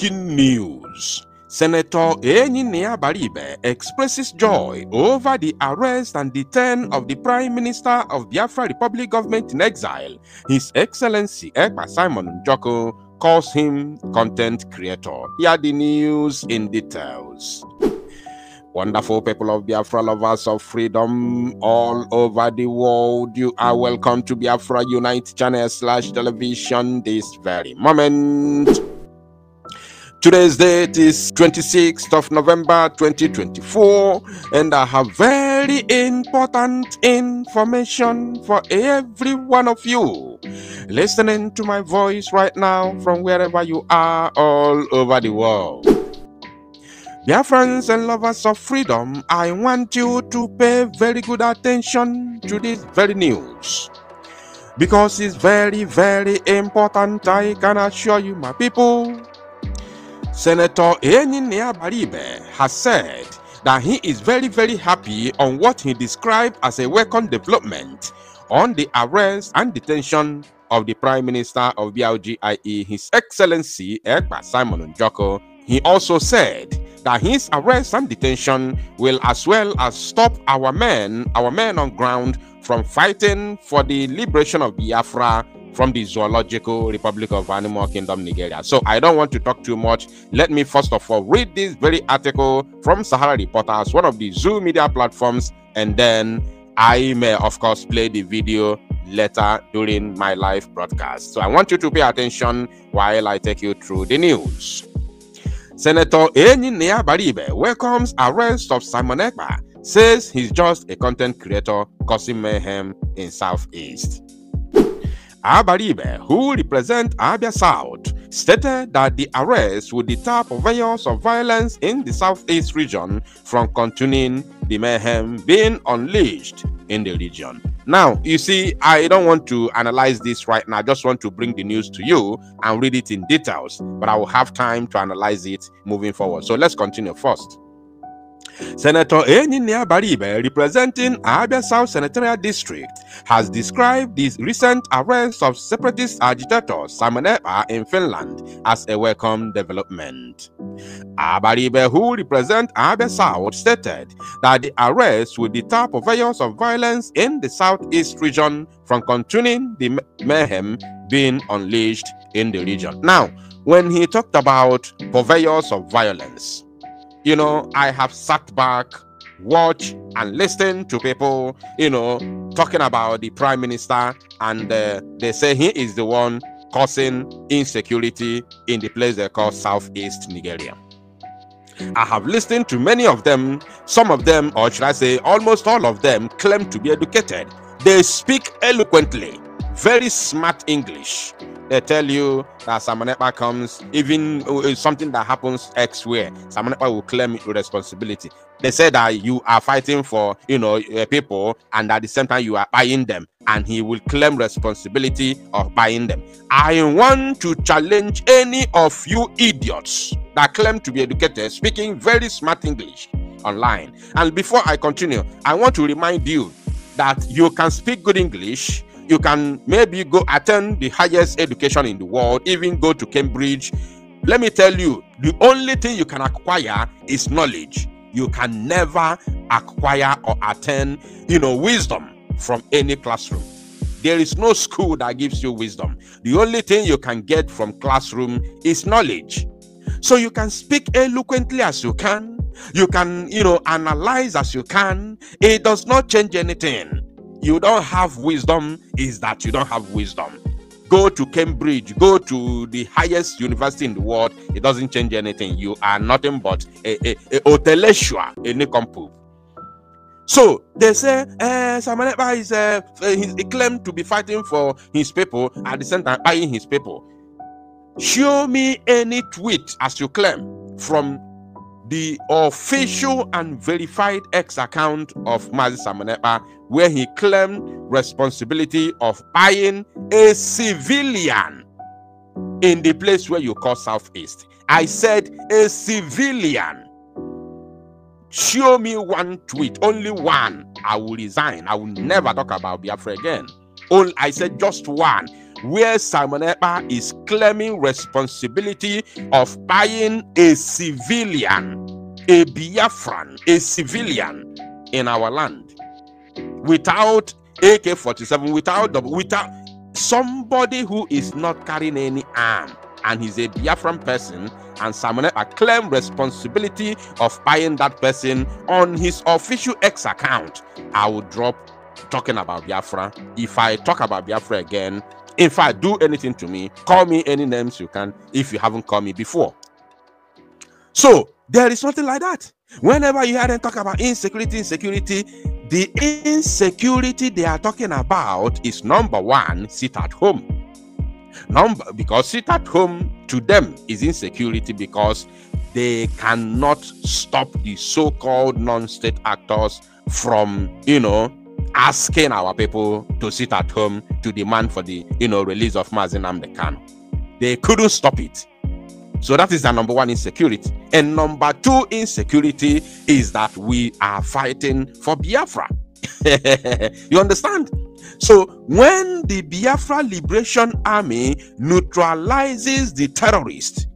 Breaking news. Senator Abaribe expresses joy over the arrest and detain of the Prime Minister of Biafra Republic government in exile. His Excellency Ekpa Simon Njoko calls him content creator. Here are the news in details. Wonderful people of Biafra, lovers of freedom all over the world, you are welcome to Biafra Unite channel /television this very moment. Today's date is 26th of November 2024, and I have very important information for every one of you listening to my voice right now from wherever you are all over the world. Dear friends and lovers of freedom, I want you to pay very good attention to this very news, because it's very, very important. I can assure you, my people. Senator Abaribe has said that he is very, very happy on what he described as a welcome development on the arrest and detention of the Prime Minister of BLG, i.e. His Excellency Ekpa Simon Njoko. He also said that his arrest and detention will as well as stop our men on ground from fighting for the liberation of Biafra from the Zoological Republic of Animal Kingdom, Nigeria. So I don't want to talk too much. Let me first of all read this very article from Sahara Reporters, one of the Zoo media platforms, and then I may of course play the video later during my live broadcast. So I want you to pay attention while I take you through the news. Senator Abaribe welcomes arrest of Simon Ekpa, says he's just a content creator causing mayhem in Southeast. Abaribe, who represents Abia South, stated that the arrest would deter purveyors of violence in the Southeast region from continuing the mayhem being unleashed in the region. Now, you see, I don't want to analyze this right now. I just want to bring the news to you and read it in details, but I will have time to analyze it moving forward. So let's continue first. Senator Abaribe, representing Abia South Senatorial District, has described the recent arrest of separatist agitator Simon Ekpa in Finland as a welcome development. Abaribe, who represents Abia South, stated that the arrest will deter purveyors of violence in the Southeast region from continuing the mayhem being unleashed in the region. Now, when he talked about purveyors of violence, you know, I have sat back, watched, and listened to people, you know, talking about the Prime Minister, and they say he is the one causing insecurity in the place they call Southeast Nigeria. I have listened to many of them. Some of them, or should I say almost all of them, claim to be educated. They speak eloquently, very smart English. They tell you that Simon Ekpa comes, even something that happens elsewhere, Simon Ekpa will claim responsibility. They say that you are fighting for, you know, people, and at the same time you are buying them, and he will claim responsibility of buying them. I want to challenge any of you idiots that claim to be educated, speaking very smart English online. And before I continue, I want to remind you that you can speak good English. You can maybe go attend the highest education in the world, even go to Cambridge. Let me tell you, the only thing you can acquire is knowledge. You can never acquire or attend, you know, wisdom from any classroom. There is no school that gives you wisdom. The only thing you can get from classroom is knowledge. So you can speak eloquently as you can. You can, you know, analyze as you can. It does not change anything. You don't have wisdom is that you don't have wisdom. Go to Cambridge, go to the highest university in the world, it doesn't change anything. You are nothing but a oteleshua, a nincompoop. So they say Simon Ekpa is he claimed to be fighting for his people, at the same time buying his people. Show me any tweet, as you claim, from the official and verified X account of Mazi Simon Ekpa, where he claimed responsibility of buying a civilian in the place where you call Southeast. I said a civilian. Show me one tweet, only one. I will resign. I will never talk about Biafra again. I said just one. where Simon Ekpa is claiming responsibility of buying a civilian, a Biafran, a civilian in our land without AK-47, without somebody who is not carrying any arm, and he's a Biafran person, and Simon Ekpa claim responsibility of buying that person on his official X account. I will drop talking about Biafra. If I talk about Biafra again, if I do anything to me, call me any names you can if you haven't called me before. So there is nothing like that. Whenever you hear them talk about insecurity, the insecurity they are talking about is number one, sit at home. Because sit at home to them is insecurity, because they cannot stop the so-called non-state actors from, asking our people to sit at home to demand for the, release of Mazi Nnamdi Kanu. They couldn't stop it. So that is the number one insecurity. And number two insecurity is that we are fighting for Biafra. You understand? So when the Biafra Liberation Army neutralizes the terrorists,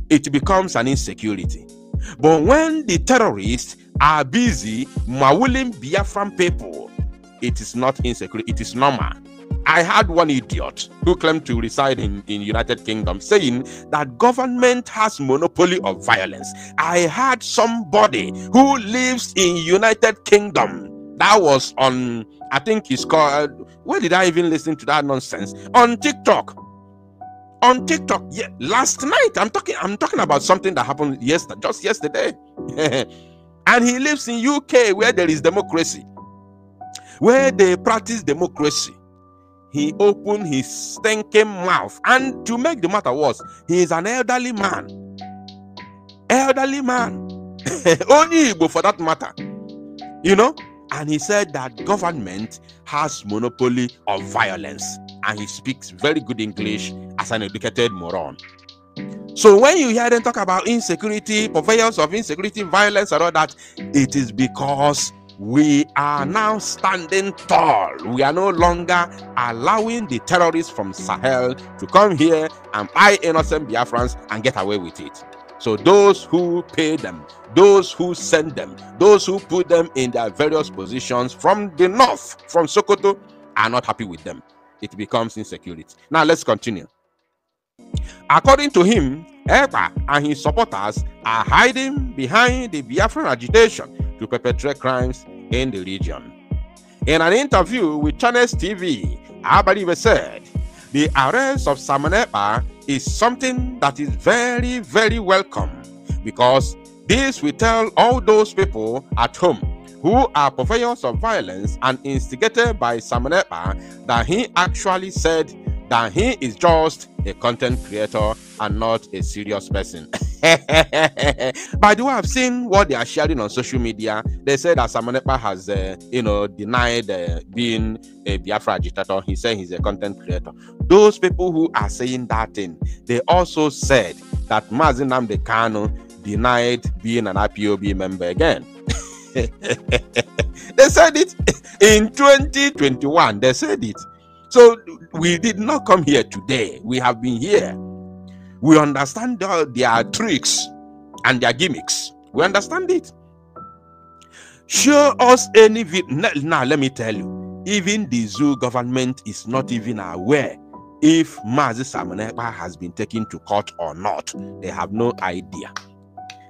it becomes an insecurity. But when the terrorists are busy mauling Biafran people, it is not insecurity, it is normal. I had one idiot who claimed to reside in United Kingdom saying that government has monopoly of violence. I had somebody who lives in United Kingdom. That was on, I think it's called, where did I even listen to that nonsense? On TikTok. On TikTok, yeah, last night. I'm talking about something that happened just yesterday. And he lives in UK, where there is democracy, where they practice democracy. He opened his stinking mouth, and to make the matter worse, he is an elderly man. Only Igbo for that matter, and he said that government has monopoly of violence, and he speaks very good English as an educated moron. So when you hear them talk about insecurity, purveyors of insecurity, violence, and all that, it is because we are now standing tall. We are no longer allowing the terrorists from Sahel to come here and buy innocent Biafrans and get away with it. So those who pay them, those who send them, those who put them in their various positions from the north, from Sokoto, are not happy with them. It becomes insecurity. Now let's continue. According to him, Ekpa and his supporters are hiding behind the Biafran agitation to perpetrate crimes in the region. In an interview with Channels TV, Abaribe said, the arrest of Simon Ekpa is something that is very, very welcome, because this will tell all those people at home who are purveyors of violence and instigated by Simon Ekpa that he actually said that he is just a content creator and not a serious person. By the way, I've seen what they are sharing on social media. They said that Simon Ekpa has, denied being a Biafra agitator. He said he's a content creator. Those people who are saying that thing, they also said that Mazi Nnamdi Kanu denied being an IPOB member again. They said it in 2021. They said it. So we did not come here today. We have been here. We understand their tricks and their gimmicks. We understand it. Show us any video. Now, let me tell you, even the zoo government is not even aware if Mazi Simon Ekpa has been taken to court or not. They have no idea.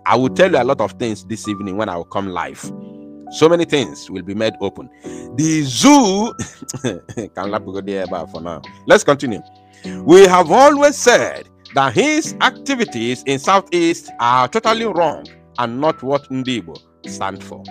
I will tell you a lot of things this evening when I will come live. So many things will be made open. The zoo can't go there for now. Let's continue. We have always said that his activities in Southeast are totally wrong and not what Ndibo stand for.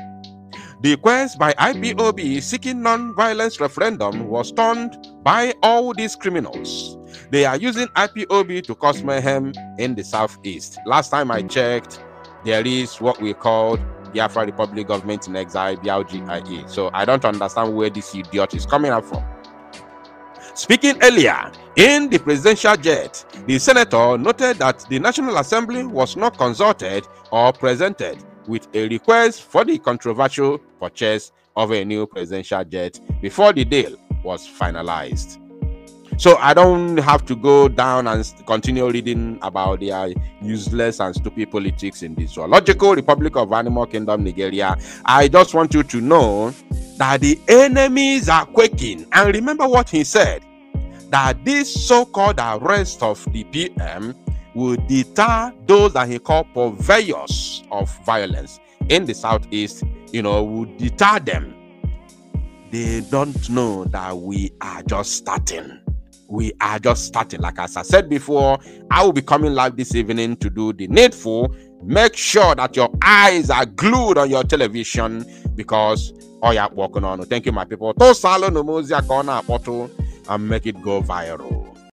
The quest by IPOB seeking non-violence referendum was turned by all these criminals. They are using IPOB to cause mayhem in the Southeast. Last time I checked, there is what we call Biafra Republic Government in Exile, BRGIE. So I don't understand where this idiot is coming up from. Speaking earlier in the presidential jet, the senator noted that the National Assembly was not consulted or presented with a request for the controversial purchase of a new presidential jet before the deal was finalized. So I don't have to go down and continue reading about their useless and stupid politics in the Zoological Republic of Animal Kingdom, Nigeria. I just want you to know that the enemies are quaking. And remember what he said, that this so-called arrest of the PM will deter those that he called purveyors of violence in the southeast, will deter them. They don't know that we are just starting. We are just starting. Like as I said before, I will be coming live this evening to do the needful. Make sure that your eyes are glued on your television, because you're working on. Thank you, my people. To salo no mozia corner bottle and make it go viral.